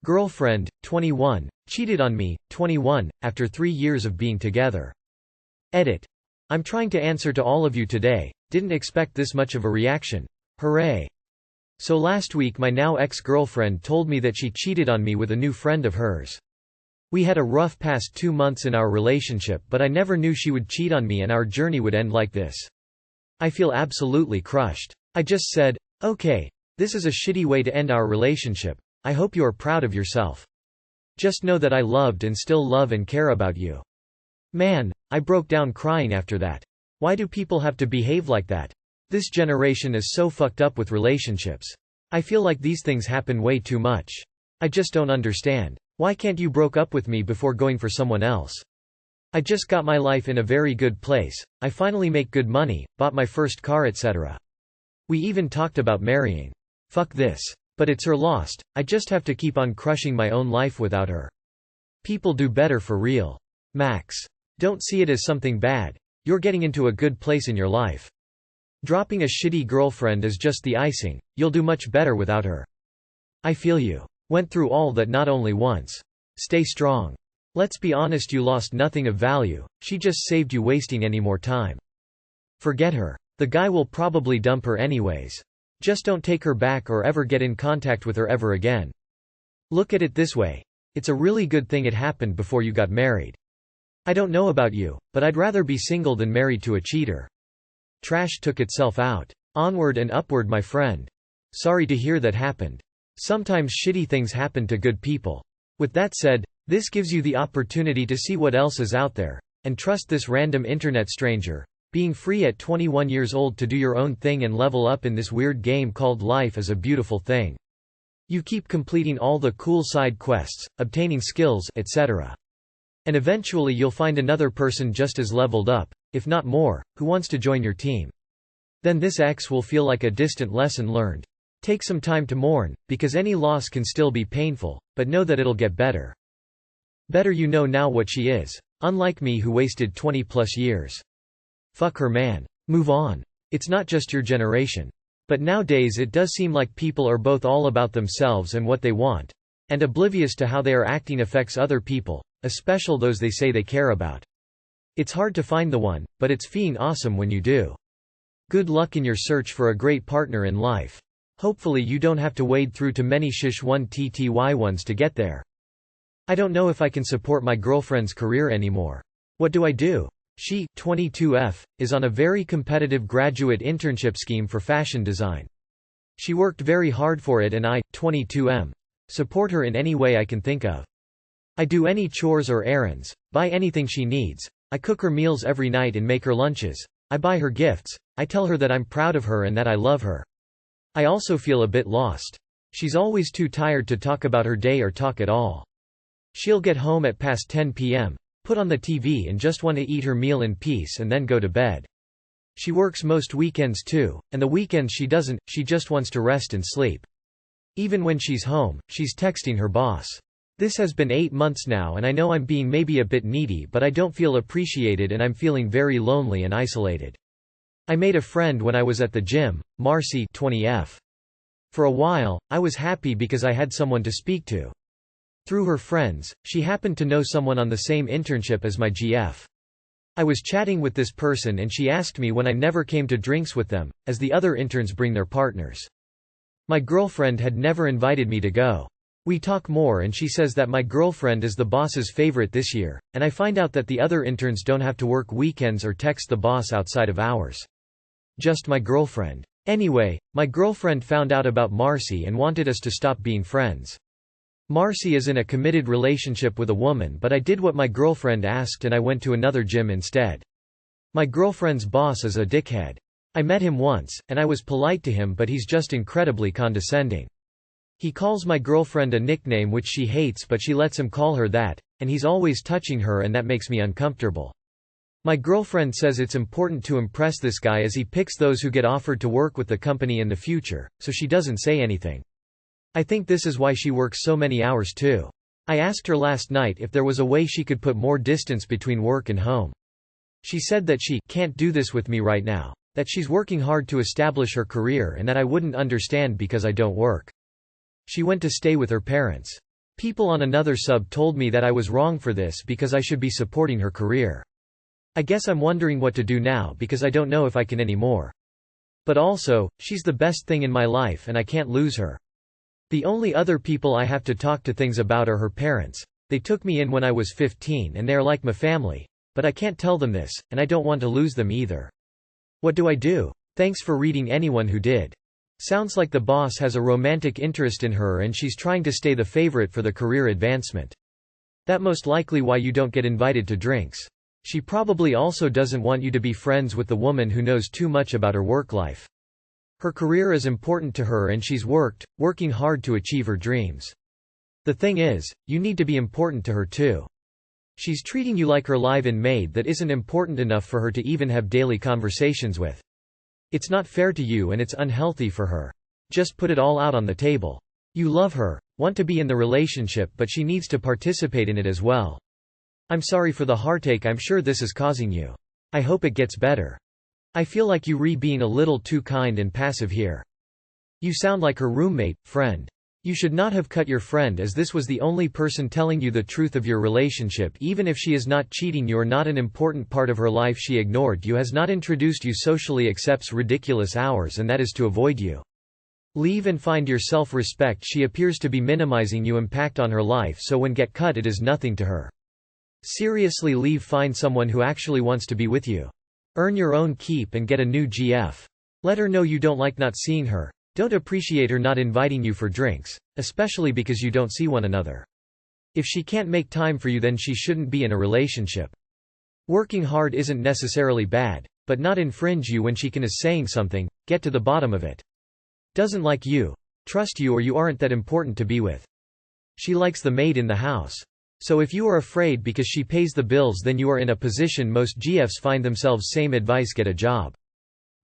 Girlfriend, 21, cheated on me, 21, after 3 years of being together. Edit. I'm trying to answer to all of you today, didn't expect this much of a reaction. Hooray. So last week my now ex-girlfriend told me that she cheated on me with a new friend of hers. We had a rough past 2 months in our relationship, but I never knew she would cheat on me and our journey would end like this. I feel absolutely crushed. I just said, okay, this is a shitty way to end our relationship. I hope you are proud of yourself. Just know that I loved and still love and care about you. Man, I broke down crying after that. Why do people have to behave like that? This generation is so fucked up with relationships. I feel like these things happen way too much. I just don't understand. Why can't you broke up with me before going for someone else? I just got my life in a very good place, I finally make good money, bought my first car etc. We even talked about marrying. Fuck this. But it's her lost, I just have to keep on crushing my own life without her. People do better for real. Max. Don't see it as something bad. You're getting into a good place in your life. Dropping a shitty girlfriend is just the icing, you'll do much better without her. I feel you. Went through all that not only once. Stay strong. Let's be honest, you lost nothing of value, she just saved you wasting any more time. Forget her. The guy will probably dump her anyways. Just don't take her back or ever get in contact with her ever again. Look at it this way. It's a really good thing it happened before you got married. I don't know about you, but I'd rather be single than married to a cheater. Trash took itself out. Onward and upward, my friend. Sorry to hear that happened. Sometimes shitty things happen to good people. With that said, this gives you the opportunity to see what else is out there, and trust this random internet stranger. Being free at 21 years old to do your own thing and level up in this weird game called life is a beautiful thing. You keep completing all the cool side quests, obtaining skills, etc. And eventually you'll find another person just as leveled up, if not more, who wants to join your team. Then this ex will feel like a distant lesson learned. Take some time to mourn, because any loss can still be painful, but know that it'll get better. Better you know now what she is. Unlike me who wasted 20+ years. Fuck her, man. Move on. It's not just your generation. But nowadays it does seem like people are both all about themselves and what they want, and oblivious to how they are acting affects other people, especially those they say they care about. It's hard to find the one, but it's fiend awesome when you do. Good luck in your search for a great partner in life. Hopefully you don't have to wade through too many shish 1tty ones to get there. I don't know if I can support my girlfriend's career anymore. What do I do? She, 22F, is on a very competitive graduate internship scheme for fashion design. She worked very hard for it and I, 22M, support her in any way I can think of. I do any chores or errands, buy anything she needs, I cook her meals every night and make her lunches, I buy her gifts, I tell her that I'm proud of her and that I love her. I also feel a bit lost. She's always too tired to talk about her day or talk at all. She'll get home at past 10 p.m. Put on the TV and just want to eat her meal in peace and then go to bed. She works most weekends too, and the weekends she doesn't, she just wants to rest and sleep. Even when she's home, she's texting her boss. This has been 8 months now and I know I'm being maybe a bit needy, but I don't feel appreciated and I'm feeling very lonely and isolated. I made a friend when I was at the gym, Marcy, 20F. For a while, I was happy because I had someone to speak to. Through her friends, she happened to know someone on the same internship as my GF. I was chatting with this person and she asked me when I never came to drinks with them, as the other interns bring their partners. My girlfriend had never invited me to go. We talk more and she says that my girlfriend is the boss's favorite this year, and I find out that the other interns don't have to work weekends or text the boss outside of hours. Just my girlfriend. Anyway, my girlfriend found out about Marcy and wanted us to stop being friends. Marcy is in a committed relationship with a woman, but I did what my girlfriend asked and I went to another gym instead. My girlfriend's boss is a dickhead. I met him once, and I was polite to him, but he's just incredibly condescending. He calls my girlfriend a nickname which she hates, but she lets him call her that, and he's always touching her and that makes me uncomfortable. My girlfriend says it's important to impress this guy as he picks those who get offered to work with the company in the future, so she doesn't say anything. I think this is why she works so many hours too. I asked her last night if there was a way she could put more distance between work and home. She said that she can't do this with me right now, that she's working hard to establish her career and that I wouldn't understand because I don't work. She went to stay with her parents. People on another sub told me that I was wrong for this because I should be supporting her career. I guess I'm wondering what to do now because I don't know if I can anymore. But also, she's the best thing in my life and I can't lose her. The only other people I have to talk to things about are her parents. They took me in when I was 15 and they are like my family. But I can't tell them this, and I don't want to lose them either. What do I do? Thanks for reading anyone who did. Sounds like the boss has a romantic interest in her and she's trying to stay the favorite for the career advancement. That most likely why you don't get invited to drinks. She probably also doesn't want you to be friends with the woman who knows too much about her work life. Her career is important to her and she's working hard to achieve her dreams. The thing is, you need to be important to her too. She's treating you like her live-in maid that isn't important enough for her to even have daily conversations with. It's not fair to you and it's unhealthy for her. Just put it all out on the table. You love her, want to be in the relationship, but she needs to participate in it as well. I'm sorry for the heartache I'm sure this is causing you. I hope it gets better. I feel like you being a little too kind and passive here. You sound like her roommate, friend. You should not have cut your friend as this was the only person telling you the truth of your relationship. Even if she is not cheating you or not an important part of her life, she ignored you, has not introduced you socially, accepts ridiculous hours, and that is to avoid you. Leave and find your self-respect. She appears to be minimizing your impact on her life, so when get cut it is nothing to her. Seriously, leave, find someone who actually wants to be with you. Earn your own keep and get a new GF. Let her know you don't like not seeing her. Don't appreciate her not inviting you for drinks, especially because you don't see one another. If she can't make time for you, then she shouldn't be in a relationship. Working hard isn't necessarily bad, but not infringe you when she is saying something. Get to the bottom of it. Doesn't like you, trust you, or you aren't that important to be with. She likes the maid in the house. So if you are afraid because she pays the bills, then you are in a position most GFs find themselves. Same advice, get a job.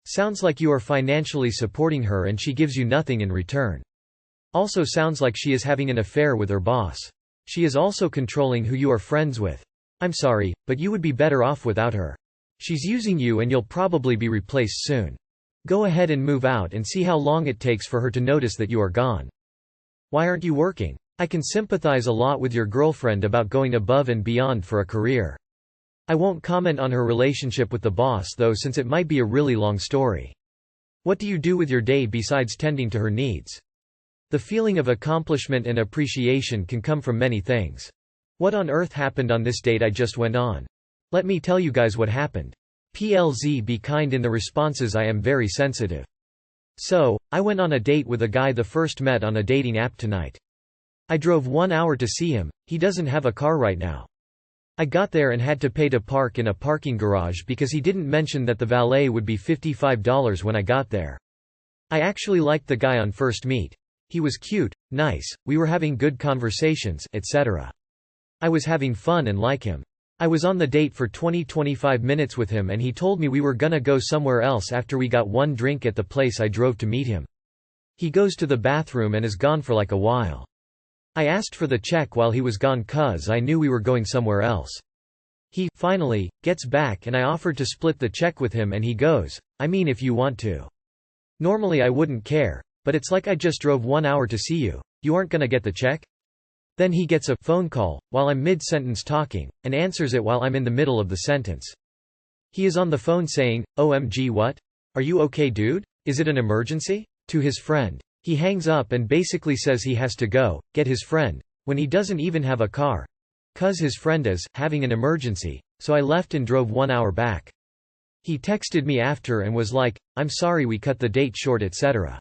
Sounds like you are financially supporting her and she gives you nothing in return. Also sounds like she is having an affair with her boss. She is also controlling who you are friends with. I'm sorry, but you would be better off without her. She's using you and you'll probably be replaced soon. Go ahead and move out and see how long it takes for her to notice that you are gone. Why aren't you working? I can sympathize a lot with your girlfriend about going above and beyond for a career. I won't comment on her relationship with the boss though, since it might be a really long story. What do you do with your day besides tending to her needs? The feeling of accomplishment and appreciation can come from many things. What on earth happened on this date I just went on? Let me tell you guys what happened. PLZ, be kind in the responses, I am very sensitive. So, I went on a date with a guy the first met on a dating app tonight. I drove 1 hour to see him. He doesn't have a car right now. I got there and had to pay to park in a parking garage because he didn't mention that the valet would be $55 when I got there. I actually liked the guy on first meet. He was cute, nice, we were having good conversations, etc. I was having fun and like him. I was on the date for 20–25 minutes with him and he told me we were gonna go somewhere else after we got one drink at the place I drove to meet him. He goes to the bathroom and is gone for like a while. I asked for the check while he was gone cuz I knew we were going somewhere else. He, finally, gets back and I offered to split the check with him and he goes, I mean if you want to. Normally I wouldn't care, but it's like I just drove 1 hour to see you. You aren't gonna get the check? Then he gets a phone call, while I'm mid-sentence talking, and answers it while I'm in the middle of the sentence. He is on the phone saying, OMG what? Are you okay dude? Is it an emergency? To his friend. He hangs up and basically says he has to go, get his friend, when he doesn't even have a car. Cuz his friend is having an emergency, so I left and drove 1 hour back. He texted me after and was like, I'm sorry we cut the date short, etc.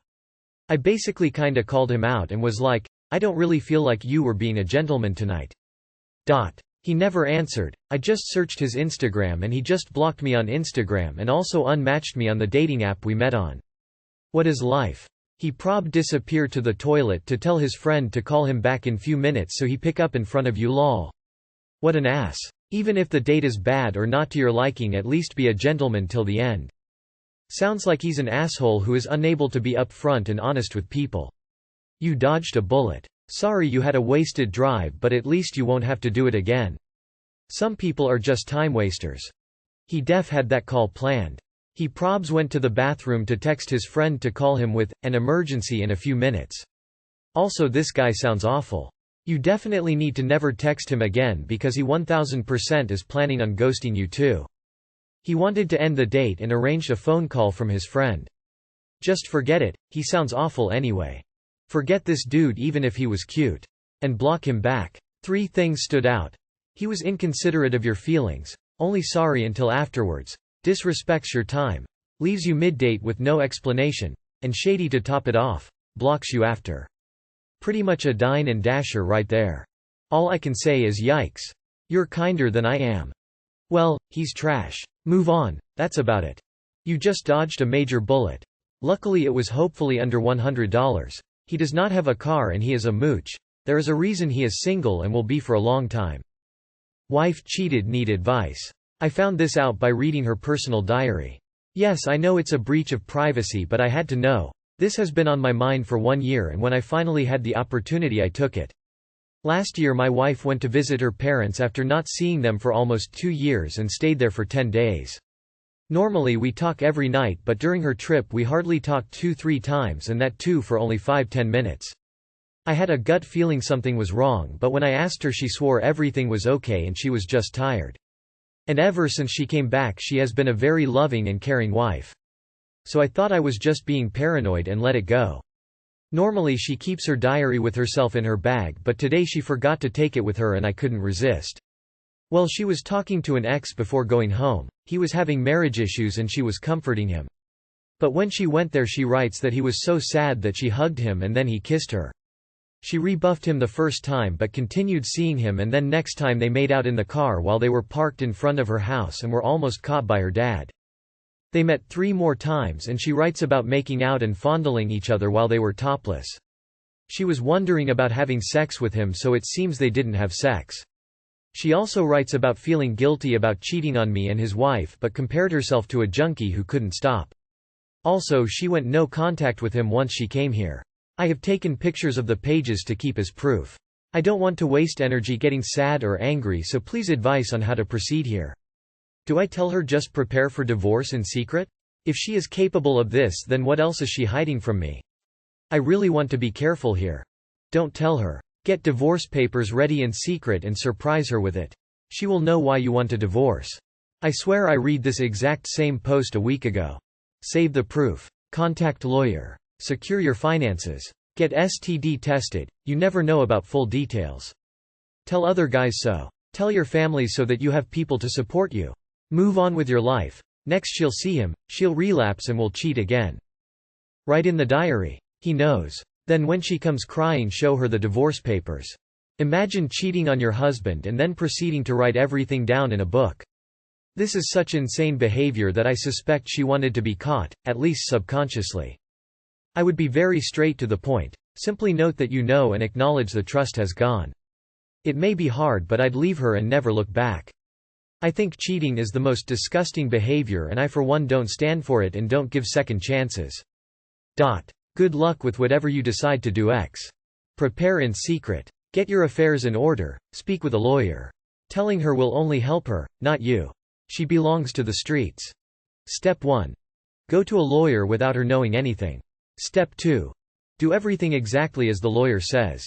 I basically kinda called him out and was like, I don't really feel like you were being a gentleman tonight. He never answered. I just searched his Instagram and he just blocked me on Instagram and also unmatched me on the dating app we met on. What is life? He disappeared to the toilet to tell his friend to call him back in few minutes so he pick up in front of you lol. What an ass. Even if the date is bad or not to your liking, at least be a gentleman till the end. Sounds like he's an asshole who is unable to be upfront and honest with people. You dodged a bullet. Sorry you had a wasted drive, but at least you won't have to do it again. Some people are just time wasters. He had that call planned. He went to the bathroom to text his friend to call him with an emergency in a few minutes. Also, this guy sounds awful. You definitely need to never text him again because he 1000% is planning on ghosting you too. He wanted to end the date and arranged a phone call from his friend. Just forget it, he sounds awful anyway. Forget this dude even if he was cute. And block him back. 3 things stood out. He was inconsiderate of your feelings, only sorry until afterwards, disrespects your time, leaves you mid-date with no explanation, and shady to top it off, blocks you after. Pretty much a dine and dasher right there. All I can say is yikes. You're kinder than I am. Well, he's trash. Move on, that's about it. You just dodged a major bullet. Luckily it was hopefully under $100. He does not have a car and he is a mooch. There is a reason he is single and will be for a long time. Wife cheated, need advice. I found this out by reading her personal diary. Yes, I know it's a breach of privacy, but I had to know. This has been on my mind for 1 year, and when I finally had the opportunity I took it. Last year my wife went to visit her parents after not seeing them for almost 2 years and stayed there for 10 days. Normally we talk every night, but during her trip we hardly talked 2-3 times, and that too for only 5-10 minutes. I had a gut feeling something was wrong, but when I asked her she swore everything was okay and she was just tired. And ever since she came back she has been a very loving and caring wife. So I thought I was just being paranoid and let it go. Normally she keeps her diary with herself in her bag, but today she forgot to take it with her and I couldn't resist. Well, she was talking to an ex before going home. He was having marriage issues and she was comforting him. But when she went there she writes that he was so sad that she hugged him and then he kissed her. She rebuffed him the first time but continued seeing him, and then next time they made out in the car while they were parked in front of her house and were almost caught by her dad. They met 3 more times and she writes about making out and fondling each other while they were topless. She was wondering about having sex with him, so it seems they didn't have sex. She also writes about feeling guilty about cheating on me and his wife, but compared herself to a junkie who couldn't stop. Also, she went no contact with him once she came here. I have taken pictures of the pages to keep as proof. I don't want to waste energy getting sad or angry, so please advice on how to proceed here. Do I tell her just prepare for divorce in secret? If she is capable of this, then what else is she hiding from me? I really want to be careful here. Don't tell her. Get divorce papers ready in secret and surprise her with it. She will know why you want a divorce. I swear I read this exact same post a week ago. Save the proof. Contact lawyer. Secure your finances. Get STD tested. You never know about full details. Tell other guys so. Tell your family so that you have people to support you. Move on with your life. Next she'll see him, she'll relapse and will cheat again. Write in the diary. He knows. Then when she comes crying, show her the divorce papers. Imagine cheating on your husband and then proceeding to write everything down in a book. This is such insane behavior that I suspect she wanted to be caught, at least subconsciously. I would be very straight to the point. Simply note that you know and acknowledge the trust has gone. It may be hard, but I'd leave her and never look back. I think cheating is the most disgusting behavior, and I for one don't stand for it and don't give second chances. Good luck with whatever you decide to do. Prepare in secret. Get your affairs in order, speak with a lawyer. Telling her will only help her, not you. She belongs to the streets. Step 1. Go to a lawyer without her knowing anything. Step 2. Do everything exactly as the lawyer says.